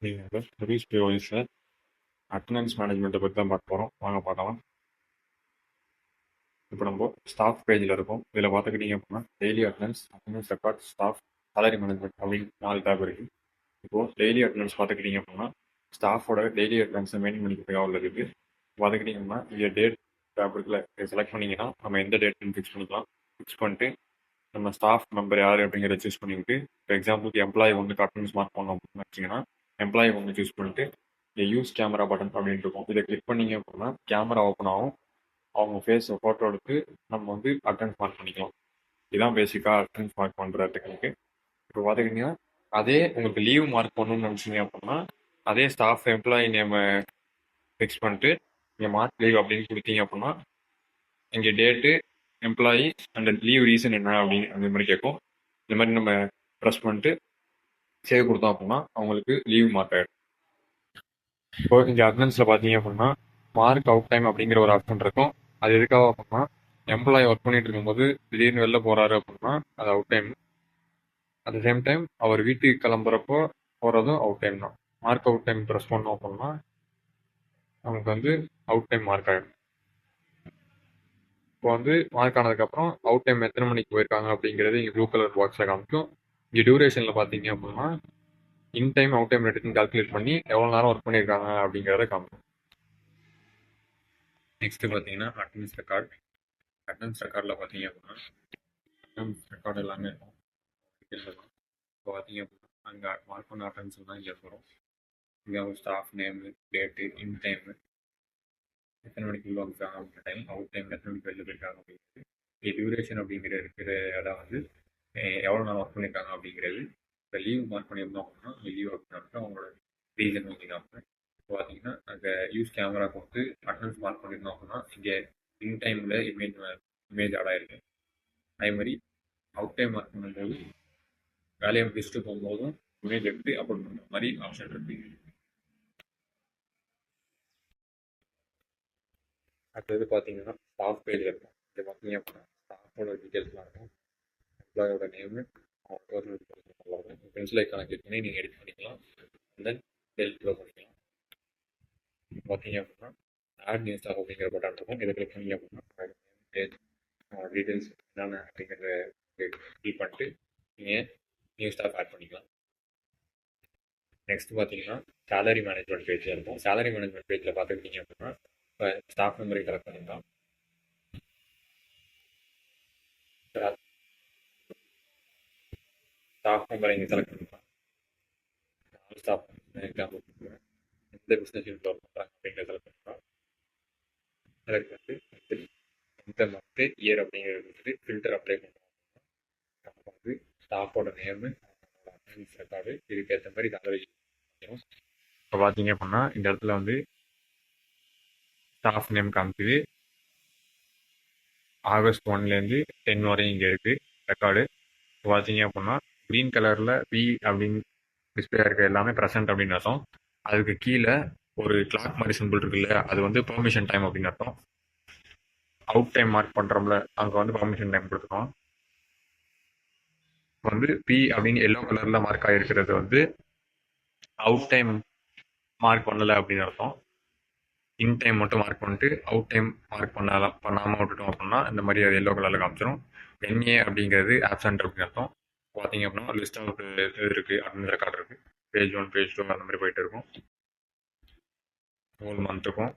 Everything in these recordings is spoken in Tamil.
நீங்கள் சர்வீஸ் ப்ரிவைஸில் அட்டண்டன்ஸ் மேனேஜ்மெண்ட்டை பற்றி தான் பார்க்க போகிறோம். வாங்க பார்க்கலாம். இப்போ நம்ம ஸ்டாஃப் பேஜில் இருக்கும். இதில் பார்த்துக்கிட்டிங்க அப்படின்னா daily attendance, attendance record, staff, salary management அப்படின்னு 4 டேப் இருக்குது. இப்போது டெய்லி அட்டண்டன்ஸ் பார்த்துக்கிட்டிங்க அப்படின்னா ஸ்டாஃபோட டெய்லி அட்டண்டன்ஸை மெயின்டைன் பண்ணிக்க உள்ள இருக்குது. பார்த்துக்கிட்டிங்கன்னா இங்கே டேட் டேப் இருக்குல்ல, இதை செலக்ட் பண்ணிங்கன்னா நம்ம எந்த டேட்னு ஃபிக்ஸ் பண்ணிக்கலாம். ஃபிக்ஸ் பண்ணிட்டு நம்ம ஸ்டாஃப் மெம்பர் யார் அப்படிங்கிறத சூஸ் பண்ணிவிட்டு, இப்போ எக்ஸாம்பிளுக்கு எம்ப்ளாயி வந்து அட்டண்டன்ஸ் மார்க் பண்ணோம் அப்படின்னு வச்சிங்கன்னா எம்ப்ளாயி வந்து சூஸ் பண்ணிட்டு இங்கே யூஸ் கேமரா பட்டன் அப்படின்னு இருக்கும். இதை கிளிக் பண்ணிங்க அப்படின்னா கேமரா ஓப்பன் ஆகும். அவங்க ஃபேஸ் ஃபோட்டோ எடுத்து நம்ம வந்து அட்டண்டன்ஸ் மார்க் பண்ணிக்கலாம். இதுதான் பேசிக்காக அட்டண்டன்ஸ் மார்க் பண்ணுற டெக்னிக்கு. இப்போ பார்த்துக்கிட்டிங்கன்னா அதே உங்களுக்கு லீவ் மார்க் பண்ணணும்னு நினச்சிங்க அப்படின்னா அதே ஸ்டாஃப் எம்ப்ளாயி நேமை ஃபிக்ஸ் பண்ணிட்டு இங்கே மார்க் லீவ் அப்படின்னு கொடுத்தீங்க அப்படின்னா இங்கே date, employee and leave reason என்ன அப்படின்னு அந்த மாதிரி கேட்கும். இந்த மாதிரி நம்ம ப்ரெஸ் பண்ணிட்டு சேவ் கொடுத்தோம் அப்படின்னா அவங்களுக்கு லீவ் மார்க் ஆகிடும். இப்போ இங்கே அட்டண்டன்ஸில் பார்த்தீங்க அப்படின்னா மார்க் அவுட் டைம் அப்படிங்கிற ஒரு ஆப்ஷன் இருக்கும். அது எதுக்காக அப்படின்னா எம்ப்ளாயி ஒர்க் பண்ணிட்டு இருக்கும்போது திடீர்னு வெளில போகிறாரு அப்படின்னா அது out time. At the same time அவர் வீட்டுக்கு கிளம்புறப்போ போகிறதும் அவுட் டைம் தான். மார்க் அவுட் டைம் ப்ரெஸ் பண்ணோம் அப்படின்னா நமக்கு வந்து அவுட் டைம் மார்க் ஆகிடும். இப்போ வந்து மார்க் ஆனதுக்கப்புறம் அவுட் டைம் எத்தனை மணிக்கு போயிருக்காங்க அப்படிங்கிறது இங்கே ப்ளூ கலர் பாக்ஸில் காமிக்கும். இங்கே டியூரேஷனில் பார்த்தீங்க அப்படின்னா இன் டைம் அவுட் டைம் ரெண்டுன்னு கால்குலேட் பண்ணி எவ்வளோ நேரம் ஒர்க் பண்ணியிருக்காங்க அப்படிங்கிறத காமிக்கும். நெக்ஸ்ட்டு பார்த்தீங்கன்னா அட்டண்டன்ஸ் ரெக்கார்ட். அட்டண்டன்ஸ் ரெக்கார்டில் பார்த்தீங்க அப்படின்னா அட்டண்டன்ஸ் ரெக்கார்டு எல்லாமே இருக்கும். இப்போ பார்த்தீங்க அப்படின்னா அங்கே மார்க் பண்ண அட்டண்டன்ஸ் தான் இங்கே வரும். இங்கே அவங்க ஸ்டாஃப் நேமு, டேட்டு, இன் டைமு, எத்தனை மணிக்கு உள்ள வந்துருக்காங்க அப்படிங்கிற டைம், அவுட் டைம் எத்தனை மணிக்கு வெளில போயிருக்காங்க அப்படிங்கிறது, டியூரேஷன் அப்படிங்கிற இருக்கிற இடம் வந்து எவ்வளோ நாள் ஒர்க் பண்ணியிருக்காங்க அப்படிங்கிறது. இப்போ லீவ் மார்க் பண்ணியிருந்தோம் அப்படின்னா லீவ் ஒர்க் பண்ணிட்டு அவங்களோட ரீசன் பண்ணிக்காம இப்போ பார்த்தீங்கன்னா அங்கே யூஸ் கேமரா கொடுத்து அட்டண்டன்ஸ் மார்க் பண்ணியிருந்தோம் அப்படின்னா இங்கே இன் டைமில் இமேஜ் ஆட் ஆயிருக்கு. அதே மாதிரி அவுட் டைம் மார்க் பண்ணும்போது வேலையை முடிச்சுட்டு போகும்போதும் இமேஜ் எடுத்து அப்லோட் பண்ணுற மாதிரி ஆப்ஷன் இருக்கு. அடுத்தது பார்த்தீங்கன்னா ஸ்டாஃப் பேஜ் இருக்கும். இது பார்த்தீங்க அப்படின்னா ஸ்டாஃபோட டீட்டெயில்ஸ்லாம் இருக்கும். எம்ப்ளாயோட நேமு, அவங்க பர்சனல் டீட்டெயில்ஸ் நல்லா இருக்கும். பென்சில் ஐக்கானை கிளிக் பண்ணி நீங்கள் எடிட் பண்ணிக்கலாம். தென் டெலிட் பண்ணிக்கலாம். பார்த்தீங்க அப்படின்னா ஆட் நியூ ஸ்டாஃப் அப்படிங்கிற பட்டன் இருக்கும். இதை கிளிக் பண்ணி அப்படின்னா பேஜ் டீட்டெயில்ஸ் என்னென்ன அப்படிங்கிறத கிளிக் பண்ணிட்டு நீங்கள் நியூ ஸ்டாஃப் ஆட் பண்ணிக்கலாம். நெக்ஸ்ட் பார்த்தீங்கன்னா சேலரி மேனேஜ்மெண்ட் பேஜில் இருக்கும். சேலரி மேனேஜ்மெண்ட் பேஜில் பார்த்துக்கிட்டீங்க அப்படின்னா இப்போ ஸ்டாஃப் மெம்பரை கலெக்ட் பண்ணிக்கலாம். ஸ்டாஃப் மெம்பரை இங்கே செலக்ட் பண்ணிக்கலாம். 4 ஸ்டாஃப் எக்ஸாம்பிள் எந்த பிஸ்னஸ் யூனிட் ஒர்க் பண்ணுறாங்க அப்படிங்கிறத செலக்ட் பண்ணிக்கலாம். செலக்ட் பண்ணிட்டு இந்த மந்த்து இயர் அப்படிங்கிறது ஃபில்டர் அப்ளை பண்ணுறோம். நம்ம வந்து ஸ்டாஃபோட நேமு, அட்டண்டன்ஸ் ரெக்கார்டு, இதுக்கேற்ற மாதிரி சேலரி. இப்போ பார்த்தீங்க அப்படின்னா இந்த இடத்துல வந்து ஸ்டாஃப் நேம் காமிக்குது. ஆகஸ்ட் 1லேருந்து 10 வரையும் இங்கே இருக்குது ரெக்கார்டு. இப்போ பார்த்தீங்க அப்படின்னா க்ரீன் கலரில் பி அப்படின்னு டிஸ்பிளே இருக்க எல்லாமே ப்ரெசென்ட் அப்படின்னு அர்த்தம். அதுக்கு கீழே ஒரு கிளாக் மாதிரி சிம்பிள் இருக்குல்ல, அது வந்து பெர்மிஷன் டைம் அப்படின்னு அர்த்தம். அவுட் டைம் மார்க் பண்ணுறோம்ல, அங்கே வந்து பெர்மிஷன் டைம் கொடுத்துருக்கோம். வந்து பி அப்படின்னு எல்லோ கலரில் மார்க் ஆகிருக்கிறது வந்து அவுட் டைம் மார்க் பண்ணலை அப்படின்னு அர்த்தம். இன் டைம் மட்டும் மார்க் பண்ணிட்டு அவுட் டைம் மார்க் பண்ணாமல் விட்டுட்டோம் அப்படின்னா இந்த மாதிரி அது எல்லோ கலரில் காமிச்சிடும். என்ஏ அப்படிங்கிறது ஆப்சண்ட் அப்படின்னு அர்த்தம். பார்த்தீங்க அப்படின்னா லிஸ்ட் ஆஃப் இது இருக்குது, அட்டண்டன்ஸ் ரெக்கார்டு இருக்குது. பேஜ் 1, பேஜ் 2 அந்த மாதிரி போயிட்டு இருக்கும். ஹோல் மந்த்துக்கும்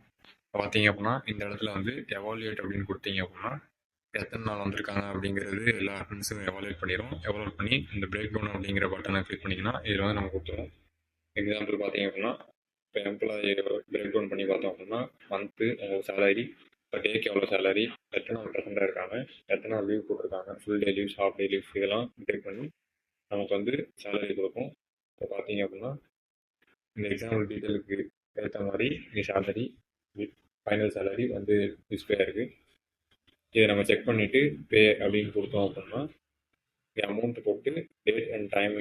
பார்த்தீங்க அப்படின்னா இந்த இடத்துல வந்து எவாலுவேட் அப்படின்னு கொடுத்தீங்க அப்படின்னா எத்தனை நாள் வந்திருக்காங்க அப்படிங்கிறது எல்லா அட்டண்டன்ஸும் எவாலுவேட் பண்ணிடும். எவாலுவேட் பண்ணி இந்த பிரேக் டவுன் அப்படிங்கிற பட்டனை கிளிக் பண்ணிங்கன்னா இதில் வந்து நம்ம கொடுத்துருவோம். எக்ஸாம்பிள் பார்த்தீங்க அப்படின்னா இப்போ எம்ப்ளாயி பிரேக் டவுன் பண்ணி பார்த்தோம் அப்படின்னா மந்த்து சேலரி, இப்போ டேக்கு எவ்வளோ சேலரி, எத்தனை நாள் ப்ரெசென்ட்டாக இருக்காங்க, எத்தனை நாள் லீவ் போட்டிருக்காங்க, full day leaves, half day leaves, இதெல்லாம் பிரேக் பண்ணி நமக்கு வந்து சேலரி கொடுக்கும். இப்போ பார்த்தீங்க அப்படின்னா இந்த எக்ஸாம்பிள் டீட்டெயிலுக்கு ஏற்ற மாதிரி இந்த சேலரி, ஃபைனல் சேலரி வந்து டிஸ்பிளே இருக்குது. இதை நம்ம செக் பண்ணிவிட்டு பே அப்படின்னு கொடுத்தோம் அப்படின்னா அமௌண்ட் போட்டு டேட் அண்ட் டைம்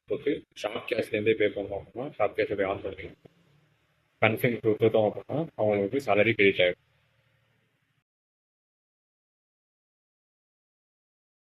போட்டு ஷாப் கேஷ்லேருந்தே பே பண்ணோம் அப்படின்னா ஷாப் கேஷை போய் ஆன் பண்ணிக்கலாம். கன்ஃபர்ம் கொடுத்துட்டோம் அப்படின்னா அவங்களுக்கு சேலரி கிரெடிட் ஆகிடும்.